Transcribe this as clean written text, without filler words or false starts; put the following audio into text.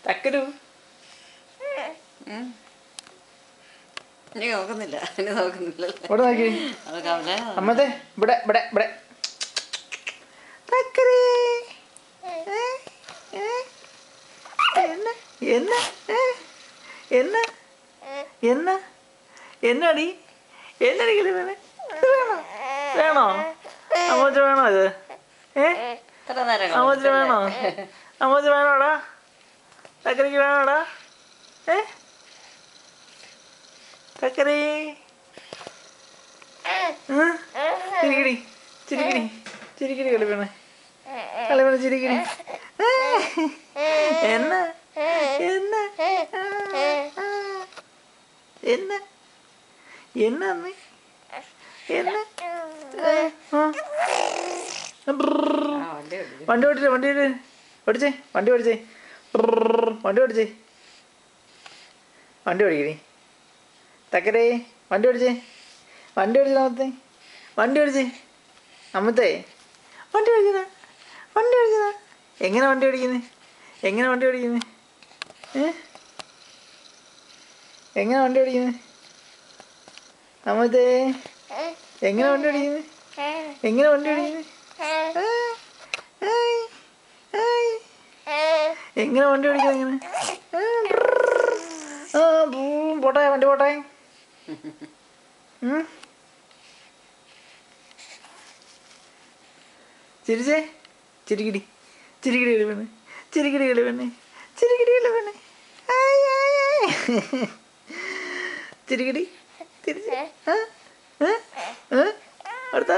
തക്കരു ഇനി നോക്കുന്നില്ല ഇനി നോക്കുന്നില്ല ഇവിടെ നോക്കി അമ്മത്തെ ഇവിടെ ഇവിടെ ഇവിടെ തക്കരേ എന്നാ എന്നാ എന്നാ എന്നാടി എന്നടി ഇത് വേണേ ഇത് വേണോ വേണോ അമ്മച്ച വേണോ ഇത് അമ്മച്ച വേണോ അമ്മച്ച വേണോടാ തക്കരയ്ക്ക് വേണോടാ തക്കരേ ചിരിക്കിടി ചിരിക്കിടി ചിരിക്കിടി കളിപ്പണേ കളിപ്പണ ചിരിക്കിടി എന്നാ എന്നാ എന്നാ എന്നാ അമ്മേ എന്നാ വണ്ടി ഓടിച്ചേ വണ്ടി ഓടിച്ചേ വണ്ടി ഓടിച്ചേ വണ്ടി ഓടിച്ചേ വണ്ടി ഓടിക്കടി തക്കരേ വണ്ടി ഓടിച്ചേ വണ്ടി ഓടിച്ചേ അമ്മത്തെ വണ്ടി ഓടിച്ചേ അമ്മത്തെ വണ്ടി ഓടിച്ചതാ വണ്ടി ഓടിച്ചതാ എങ്ങനെ വണ്ടി ഓടിക്കുന്നത് എങ്ങനെ വണ്ടി ഓടിക്കുന്നത് എങ്ങനെ വണ്ടി ഓടിക്കുന്നത് അമ്മത്തെ എങ്ങനെ വണ്ടി ഓടിക്കുന്നത് എങ്ങനെ വണ്ടി ഓടിക്കുന്നത് എങ്ങനെ വണ്ടി ഓടിക്കുന്നത് എങ്ങനെ പോട്ടെ വണ്ടി പോട്ടെ ചിരിച്ചേ ചിരിക്കിടി ചിരിക്കിടി കളി പെണ്ണേ ചിരിക്കിടി കളി പെണ്ണേ ചിരിക്കിടി കളി പെണ്ണേ ചിരിക്കിടി തിരിച്ച് അടുത്ത